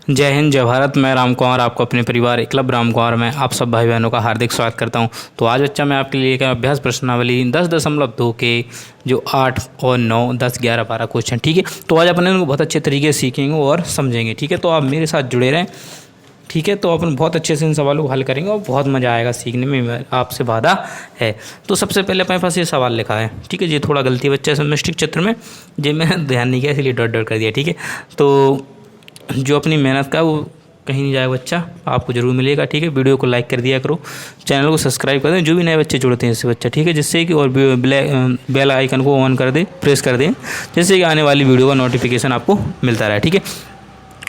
जय हिंद, जय भारत। मैं राम कुमार आपको अपने परिवार क्लब राम कुमार में आप सब भाई बहनों का हार्दिक स्वागत करता हूं। तो आज बच्चा मैं आपके लिए एक अभ्यास प्रश्नावली 10.2 के जो 8 और 9, 10, 11, 12 क्वेश्चन, ठीक है। तो आज अपन इनको बहुत अच्छे तरीके से सीखेंगे और समझेंगे, ठीक है। तो आप मेरे साथ जुड़े रहें, ठीक है। तो अपन बहुत अच्छे से इन सवालों को हल करेंगे और बहुत मज़ा आएगा सीखने में, आपसे वादा है। तो सबसे पहले अपने पास ये सवाल लिखा है, ठीक है। ये थोड़ा गलती बच्चा है समष्टिक चित्र में, ये मैंने ध्यान नहीं किया इसलिए डॉट डॉट कर दिया, ठीक है। तो जो अपनी मेहनत का वो कहीं नहीं जाएगा बच्चा, आपको ज़रूर मिलेगा, ठीक है। वीडियो को लाइक कर दिया करो, चैनल को सब्सक्राइब कर दें, जो भी नए बच्चे जुड़ते हैं इससे बच्चा, ठीक है। जिससे कि और बेल आइकन को ऑन कर दें, प्रेस कर दें, जिससे कि आने वाली वीडियो का नोटिफिकेशन आपको मिलता रहे, ठीक है।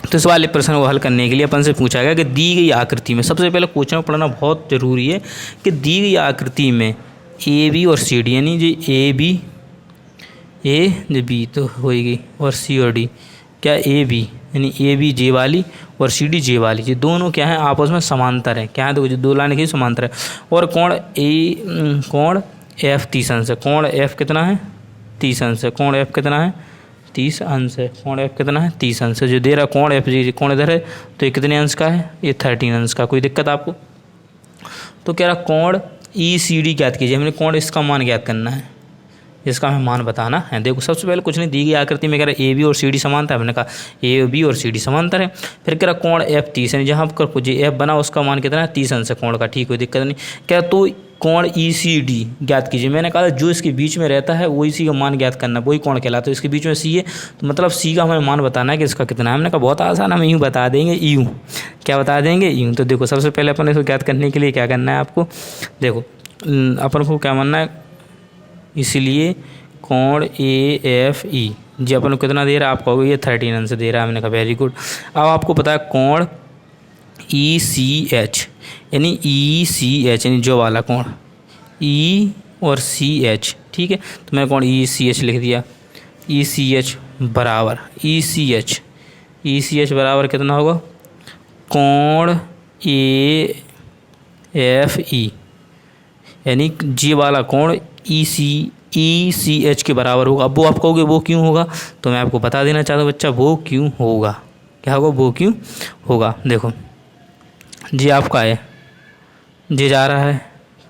तो इस वाले प्रश्न को हल करने के लिए अपन से पूछा गया कि दी गई आकृति में, सबसे पहले क्वेश्चन पढ़ना बहुत ज़रूरी है कि दी गई आकृति में ए बी और सी डी, यानी जो ए बी जो बी तो होएगी और सी और डी, क्या ए बी यानी ए बी जे वाली और सी डी जे वाली, ये दोनों क्या है आपस में समांतर है। क्या है, देखो जो दो लाइन की समांतर है। और कोण एफ 30 अंश है। कोण एफ कितना है? 30 अंश है। कोण एफ कितना है? 30 अंश है। कोण एफ कितना है? 30 अंश है। जो दे रहा कोण एफ जी, कोण इधर है तो ये कितने अंश का है? ये 13 अंश का। कोई दिक्कत आपको? तो कह रहा कोण ई सी डी ज्ञात कीजिए। हमने कोण इसका मान ज्ञात करना है, इसका हमें मान बताना है। देखो सबसे पहले कुछ नहीं, दी गई आकृति में कह रहा है ए बी और सी डी समांतर है। हमने कहा ए बी और सी डी समांतर है। फिर कह रहा कोण एफ 30 है, जहाँ पर कुछ एफ बना उसका मान कितना है? 30 अंश है कोण का, ठीक, कोई दिक्कत नहीं। क्या तो कोण ई सी डी ज्ञात कीजिए। मैंने कहा जो इसके बीच में रहता है वही सी का मान ज्ञात करना, वही कोण कहलाता है। तो इसके बीच में सी है तो मतलब सी का हमें मान बताना है कि इसका कितना है। हमने कहा बहुत आसान, हम यूँ बता देंगे, यूँ क्या बता देंगे, यूँ। तो देखो सबसे पहले अपन इसको ज्ञात करने के लिए क्या करना है आपको, देखो अपन को क्या मानना है, इसलिए कोण ए एफ ई जी अपन को कितना दे रहा है? आप कहोगे ये 13 अंश दे रहा है। हमने कहा वेरी गुड। अब आपको पता है कोण ई सी एच, यानी ई सी एच यानी जो वाला कोण ई और सी एच, ठीक है। तो मैंने कोण ई सी एच लिख दिया। ई सी एच बराबर ई सी एच बराबर कितना होगा? कोण ए एफ ई, यानी जी वाला कोण ई सी एच के बराबर होगा। अब वो आप कहोगे वो क्यों होगा, तो मैं आपको बता देना चाहता हूँ बच्चा वो क्यों होगा। क्या होगा? वो क्यों होगा। देखो जी आपका है, जी जा रहा है,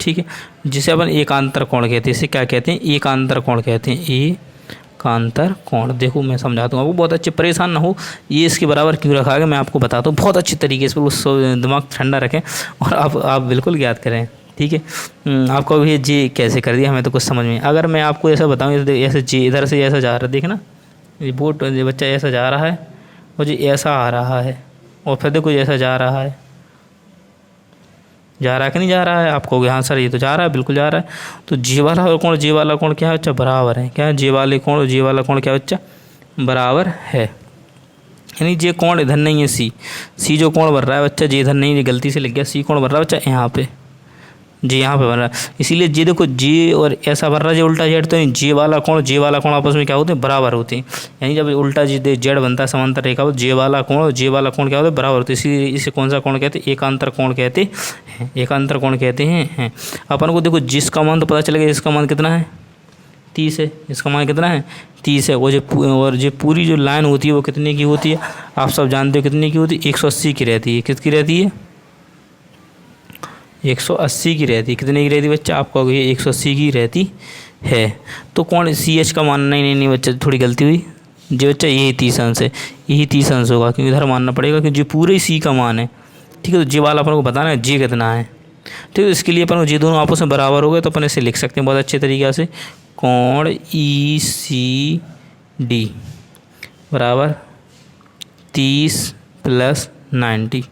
ठीक है, जिसे अपन एकांतर कोण कहते हैं। इसे क्या कहते हैं? एकांतर कोण कहते हैं। एकांतर कोण। देखो मैं समझाता हूँ आपको, बहुत अच्छे, परेशान ना हो। ये इसके बराबर क्यों रखा गया मैं आपको बताता हूँ बहुत अच्छे तरीके से, उस दिमाग ठंडा रखें और आप बिल्कुल याद करें, ठीक है। आपको भी जी कैसे कर दिया हमें तो कुछ समझ में। अगर मैं आपको ऐसा बताऊँ, ऐसे जी इधर से ऐसा जा रहा है, देखना ये बोट, ये बच्चा ऐसा जा रहा है और जी ऐसा आ रहा है, और फिर देखो ऐसा जा रहा है, जा रहा है कि नहीं जा रहा है? आप कहोगे हाँ सर ये तो जा रहा है, बिल्कुल जा रहा है। तो जी वाला और कोण, जी वाला कोण क्या है बच्चा? बराबर है। क्या है? जी वाले कोण और जी वाला कोण क्या बच्चा? बराबर है। यानी जे कोण इधर नहीं है, सी जो कोण बन रहा है बच्चा, जी इधर नहीं, ये गलती से लिख गया। सी कोण बन रहा है बच्चा यहाँ पे, जी यहाँ पे बन रहा है। इसीलिए जी देखो जी और ऐसा बन रहा है जी उल्टा जेड, तो जे वाला कोण आपस में क्या होते हैं? बराबर होते हैं। यानी जब उल्टा जी जेड बनता है समांतर रेखा, जे वाला कोण और जे वाला कोण क्या होते हैं? बराबर होते हैं। इसीलिए इसे कौन सा कोण कहते हैं? एकांतर कोण कहते हैं। एकांतर कोण कहते हैं। अपन को देखो जिसका मान तो पता चलेगा, इसका मान कितना है? 30 है। इसका मान कितना है? 30 है। और जो पूरी जो लाइन होती है वो कितने की होती है? आप सब जानते हो कितने की होती है? 180 की रहती है। किसकी रहती है? 180 की रहती है। कितने की रहती है बच्चा? आप कहोगे 180 की रहती है। तो कौन सी एच का मानना ही नहीं बच्चा, थोड़ी गलती हुई जी बच्चा, यही 30 अंश है, यही 30 अंश होगा, क्योंकि इधर मानना पड़ेगा कि जो पूरे सी का मान है, ठीक है। तो जी वाला अपन को बताना है जी कितना है, ठीक है। इसके लिए अपन को जी दोनों आपस में बराबर हो गए तो अपन इसे लिख सकते हैं बहुत अच्छे तरीके से। कोण ई सी डी बराबर 30 + 90,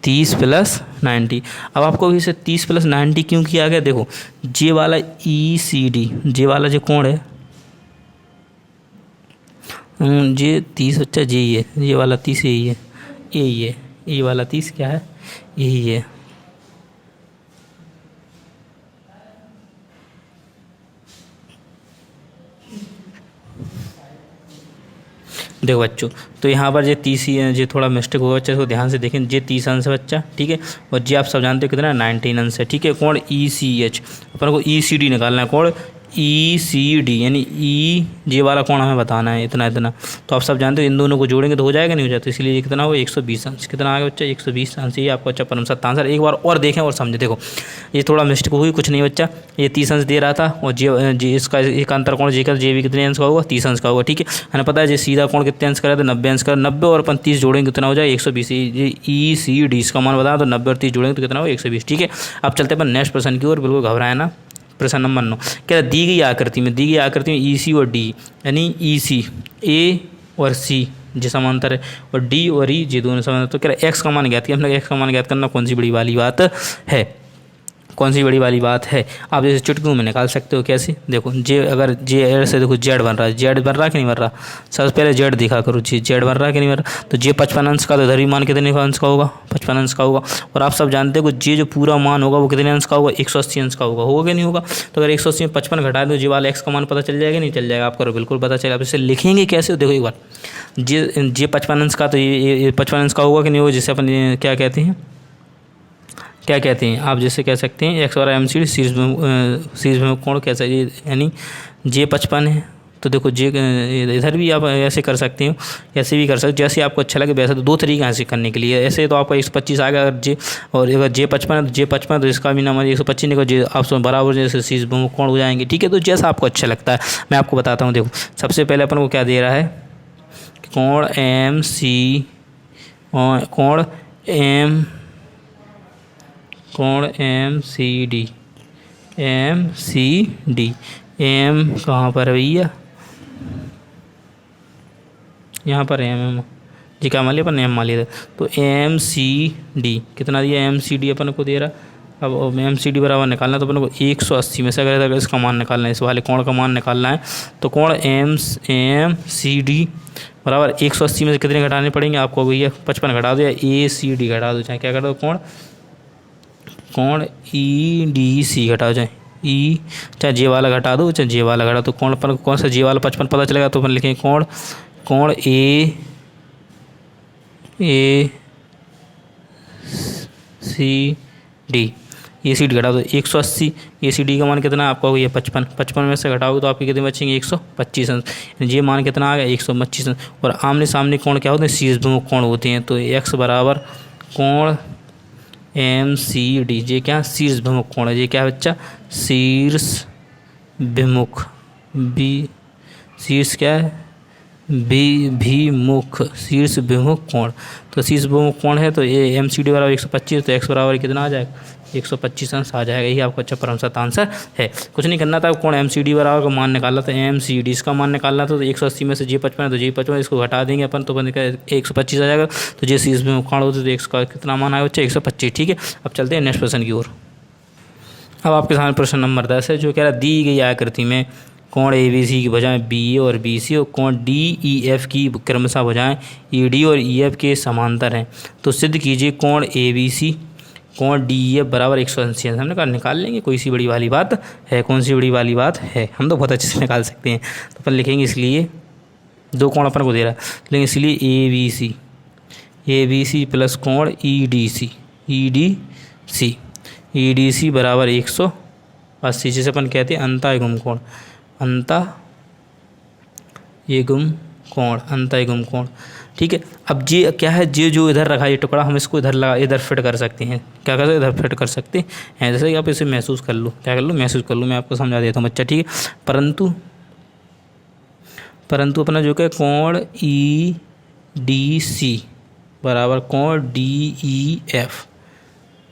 30 + 90। अब आपको इसे 30 + 90 क्यों किया गया? देखो जे वाला ई सी डी, जे वाला जो कोण है जे 30 बच्चा जे ही है, ये वाला 30 यही है, यही है, ये वाला 30 क्या है? यही है। देखो बच्चों, तो यहाँ पर ये 30 ही है, ये थोड़ा मिस्टेक होगा बच्चा, इसको ध्यान से देखें। ये 30 अंश है बच्चा, ठीक है। और जी आप सब जानते हो कितना? 19 अंश है, ठीक है। कोण ई सी एच, अपन को ई सी डी निकालना है। कोण ECD यानी ई जे वाला कोण हमें बताना है इतना इतना। तो आप सब जानते हो इन दोनों को जोड़ेंगे तो हो जाएगा, नहीं हो जाता, इसलिए ये कितना होगा 120 अंश। कितना आ गया बच्चा 120 अंश। ये आपको अच्छा परम सत्य आंसर। एक बार और देखें और समझे। देखो ये थोड़ा मिस्टेक हुई, कुछ नहीं बच्चा, ये 30 अंश दे रहा था और जे इसका एक अंतर कोण जे का जे भी कितने अंश का होगा 30 अंश का होगा। ठीक है, हमें पता है जो सीधा कोण कितने अंश का है तो 90 अंश का। 90 और 30 जोड़ेंगे कितना हो जाए 120। ये ECD इसका मान बताया तो 90 और 30 जोड़ेंगे तो कितना होगा 120। ठीक है, अब चलते हैं नेक्स्ट प्रश्न की ओर। बिल्कुल घबराए ना। प्रश्न नंबर 9 क्या दी गई आकृति में EC और D यानी EC A और C जो समांतर है और D और E जी दोनों समांतर। तो क्या एक्स का मान ज्ञात किया हमने। एक्स का मान ज्ञात करना कौन सी बड़ी वाली बात है, कौन सी बड़ी वाली बात है। आप जैसे चुटकियों में निकाल सकते हो। कैसे, देखो जे अगर जे से देखो जेड बन रहा है, जेड बन रहा कि नहीं बन रहा। सबसे पहले जेड दिखा करो, जी जेड बन रहा कि नहीं बन रहा। तो जे 55 अंश का तो इधर भी मान कितने अंश का होगा 55 अंश का होगा। और आप सब जानते हो जे जो पूरा मान होगा वो कितने अंश का होगा 180 अंश का होगा कि नहीं होगा। तो अगर 180 में 55 घटा दो जे वाला एक्स का मान पता चल जाएगा, नहीं चल जाएगा आपको बिल्कुल पता चलेगा। आप इसे लिखेंगे कैसे, देखो एक बार जे 55 अंश का तो ये 55 अंश का होगा कि नहीं होगा। जिसे अपन क्या कहते हैं, क्या कहते हैं आप जैसे कह सकते हैं एक्स वाला MCD शीर्ष में कोण कैसा है यानी जे 55 है। तो देखो जे इधर भी आप ऐसे कर सकते हो, ऐसे भी कर सकते हो, जैसे आपको अच्छा लगे वैसे। तो दो तरीके ऐसे करने के लिए। ऐसे तो आपका 125 आ गया अगर जे, और अगर जे 55 है तो जे 55 तो इसका भी नाम 125 निकल जे आप बराबर जैसे शीर्ष कोण हो जाएंगे। ठीक है, तो जैसा आपको अच्छा लगता है मैं आपको बताता हूँ। देखो सबसे पहले अपन को क्या दे रहा है, कोण MCD एम कहाँ पर है भैया, यहाँ पर एम जी क्या मान लिया अपन, एम मान लिया था। तो MCD कितना दिया, MCD अपन को दे रहा। अब MCD बराबर निकालना तो अपन को 180 में से अगर इसका मान निकालना है, इस वाले कोण का मान निकालना है। तो कोण MCD बराबर 180 में से कितने घटाने पड़ेंगे आपको भैया, 55 घटा दो या ACD घटा दो, चाहे क्या कर दो, कोण EDC घटा जाए। चाहे जे वाला घटा दो चाहे जे वाला घटा। तो कोण पर कौन सा जे वाला 55 पता चलेगा तो अपन लिखेंगे कोण ACD घटा दो 180। ACD का मान कितना आपका हो गया 55 में से घटाओगे तो आपके कितने बचेंगे 125 अंश। ये मान कितना आ गया 125 अंश। और आमने सामने कोण क्या होते हैं, शीर्षभिमुख कोण होते हैं। तो x बराबर कोण MCD ये क्या शीर्षभिमुख कोण है। ये क्या है बच्चा, शीर्षभिमुख शीर्ष क्या है भिमुख शीर्षभिमुख कोण। तो शीर्षभिमुख कोण है तो ये MCD बराबर 125। तो x बराबर कितना आ जाएगा 125 अंश आ जाएगा। यही आपका अच्छा परम सत्य आंसर है। कुछ नहीं करना था, कोण MCD बराबर का मान निकालना था, MCD इसका मान निकालना था। तो 180 में से जे 55 है तो जे 55 इसको घटा देंगे अपन तो बन 125 आ जाएगा। तो जे शीर्षभिमुख कोण होते तो x का कितना मान आएगा बच्चा 125। ठीक है, अब चलते हैं नेक्स्ट प्रश्न की ओर। अब आपके सामने प्रश्न नंबर 10 है जो कह रहा है दी गई आकृति में कोण ABC की भुजाएं BA और BC और कोण DEF की क्रमशः भुजाएं ED और EF के समांतर हैं। तो सिद्ध कीजिए कोण ABC कोण DEF बराबर 180 अंश। हमने कहा निकाल लेंगे, कोई सी बड़ी वाली बात है, कौन सी बड़ी वाली बात है, हम तो बहुत अच्छे से निकाल सकते हैं। तो अपन लिखेंगे इसलिए दो कोण अपन को दे रहा है, लेकिन इसलिए ABC प्लस कोण EDC बराबर 180, जिसे अपन कहते हैं अंतःयुग्म कोण। ठीक है, अब ये क्या है, ये जो इधर रखा ये टुकड़ा हम इसको इधर फिट कर सकते हैं। क्या कर सकते हैं, इधर फिट कर सकते हैं। जैसे कि आप इसे महसूस कर लो, क्या कर लो, महसूस कर लो। मैं आपको समझा देता हूँ बच्चा। ठीक है, परंतु अपना जो क्या कोण EDC बराबर कोण DEF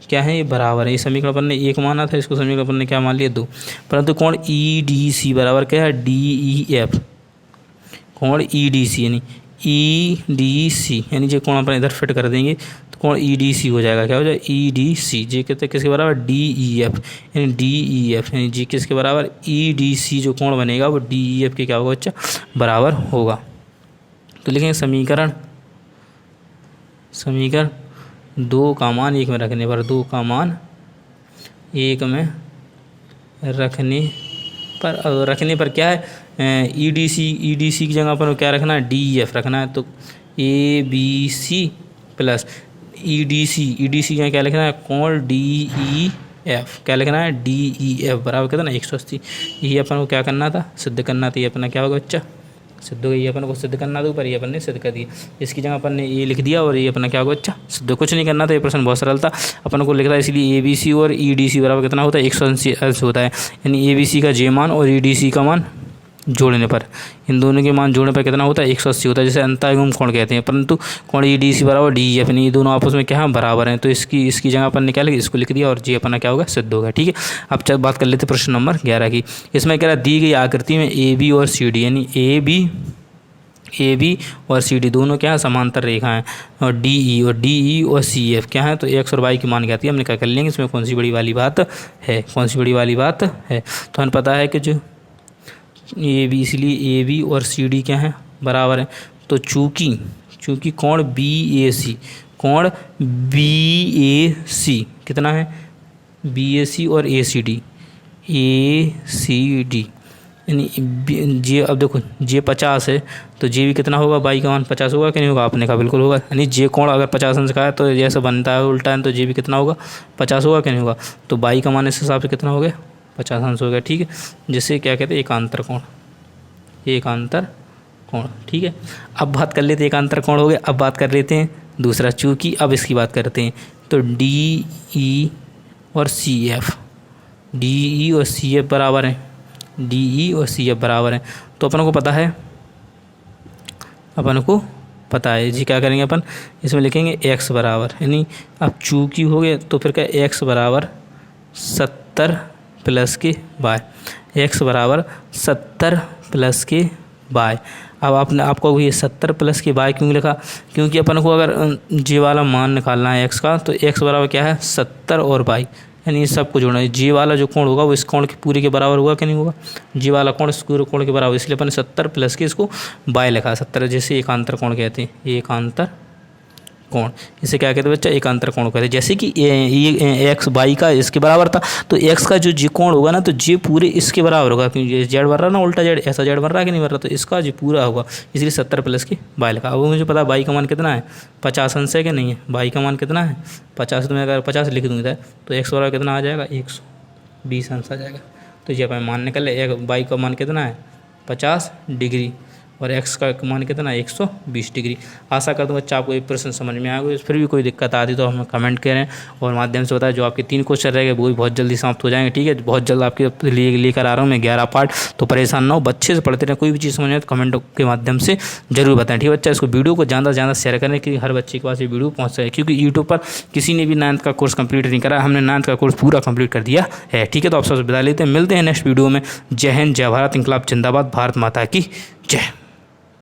क्या है, ये बराबर है। ये समीकरण अपन ने एक माना था, इसको समीकरण अपन ने क्या मान लिया 2। परंतु कोण EDC बराबर क्या है DEF। कोण EDC यानी यानी जो कोण अपन इधर फिट कर देंगे तो कोण EDC हो जाएगा। क्या हो जाएगा EDC। जे कहते हैं किसके बराबर DEF यानी जी किसके बराबर EDC जो कोण बनेगा वो DEF के क्या होगा बच्चा बराबर होगा। तो लिखेंगे समीकरण 2 का मान 1 में रखने पर, 2 का मान 1 में रखने पर क्या है EDC की जगह पर क्या रखना है DEF रखना है। तो ABC प्लस EDC की जगह क्या लिखना है कोण एफ, क्या लिखना है डी ई एफ बराबर कितना 180। ये अपन को क्या करना था, सिद्ध करना था। ये अपना क्या होगा बच्चा, सिद्ध होगा। ये अपन को सिद्ध करना था ऊपर, ये अपन ने सिद्ध कर दिया। इसकी जगह अपन ने ये लिख दिया और ये अपना क्या होगा बच्चा सिद्ध। कुछ नहीं करना था, ये प्रश्न बहुत सरल था। अपन को लिखता है इसलिए ए बी सी और ई डी सी बराबर कितना होता है 180 होता है। यानी ए बी सी का जे मान और ई डी सी का मान जोड़ने पर, इन दोनों के मान जोड़ने पर कितना होता है 180 होता है, जैसे अंतःयुग्म कोण कहते हैं। परंतु कोण ई डी सी बराबर डी ई एफ, ये दोनों आपस में क्या है बराबर हैं। तो इसकी जगह अपन ने क्या लिखा, इसको लिख दिया और जी अपना क्या होगा सिद्ध होगा। ठीक है, अब चल बात कर लेते प्रश्न नंबर 11 की। इसमें कह रहा दी गई आकृति में ए बी और सी डी, यानी ए बी और सी डी दोनों क्या है समांतर रेखा हैं, और डी ई और सी एफ क्या है तो एक्स और वाई की मान कहती है। हमने क्या कर लेंगे, इसमें कौन सी बड़ी वाली बात है, कौन सी बड़ी वाली बात है। तो हमें पता है कि जो ए बी, इसलिए ए बी और सी डी क्या है बराबर है। तो चूँकि कोण बी ए सी कितना है, बी ए सी और ए सी डी यानी जे, अब देखो जे 50 है तो जे भी कितना होगा, बाई का मान 50 होगा कि नहीं होगा, आपने कहा बिल्कुल होगा। यानी जे कोण अगर 50 अंश का है तो जैसे बनता है उल्टा है, तो जे भी कितना होगा 50 होगा कि नहीं होगा। तो बाई का मान इस हिसाब से कितना हो गया 50 अंश हो गया। ठीक है, जिसे क्या कहते हैं एकांतर कोण। ठीक है, अब बात कर लेते हैं एकांतर कोण हो गया। अब बात कर लेते हैं दूसरा, चूँकि अब इसकी बात करते हैं। तो डी ई और सी एफ बराबर हैं, डी ई और सी एफ बराबर हैं। तो अपन को पता है जी, क्या करेंगे अपन इसमें लिखेंगे एक्स बराबर, यानी अब चूँकि हो गए तो फिर क्या एक्स बराबर 70 प्लस के बाय, एक्स बराबर 70 प्लस के बाय। अब आपको ये 70 प्लस के बाय क्यों लिखा, क्योंकि अपन को अगर जे वाला मान निकालना है एक्स का, तो एक्स बराबर क्या है 70 और बाई, यानी इस सबको जोड़ना है। जे वाला जो कोण होगा वो इस कोण के पूरे के बराबर होगा कि नहीं होगा, जे वाला कोण इस पूरे कोण के बराबर, इसलिए अपन 70 प्लस के इसको बाय लिखा 70, जैसे एकांतर कोण कहते हैं, एकांतर कोण। इसे क्या कहते हैं बच्चा, एकांतर कोण कहते हैं। जैसे कि ये एक्स बाई का इसके बराबर था, तो एक्स का जो जी कोण होगा ना, तो जे पूरे इसके बराबर होगा, क्योंकि ये जेड बन रहा है ना, उल्टा जेड, ऐसा जेड बन रहा है कि नहीं बन रहा, तो इसका जी पूरा होगा, इसलिए 70 प्लस की बाई लिखा। अब मुझे पता है बाई का मान कितना है 50 अंश है कि नहीं है, बाई का मान कितना है 50। तो मैं अगर 50 लिख दूँगा तो एक्स बराबर कितना आ जाएगा 120 अंश आ जाएगा। तो जब हम मान निकल एक बाई का मान कितना है 50 डिग्री और एक्स का मान कितना है 120 डिग्री। आशा करता हूँ बच्चा आपको एक प्रश्न समझ में आएगा। फिर भी कोई दिक्कत आती तो हमें कमेंट करें और माध्यम से बताएं। जो आपके 3 क्वेश्चन रहेंगे वो भी बहुत जल्दी समाप्त हो जाएंगे। ठीक है, बहुत जल्द आपके लिए लेकर आ रहा हूँ मैं 11 पार्ट, तो परेशान ना हो, अच्छे से पढ़ते रहें। कोई भी चीज़ समझ में आए तो कमेंट के माध्यम से जरूर बताएं। ठीक है बच्चा, इसको वीडियो को ज़्यादा से ज़्यादा शेयर करें कि हर बच्चे के पास ये वीडियो पहुँच सके, क्योंकि यूट्यूब पर किसी ने भी 9th का कोर्स कंप्लीट नहीं करा, हमने 9th का कोर्स पूरा कंप्लीट कर दिया है। ठीक है, तो आप सबसे विदा लेते हैं, मिलते हैं नेक्स्ट वीडियो में। जय हिंद, जय भारत, इंकलाब जिंदाबाद, भारत माता की जय।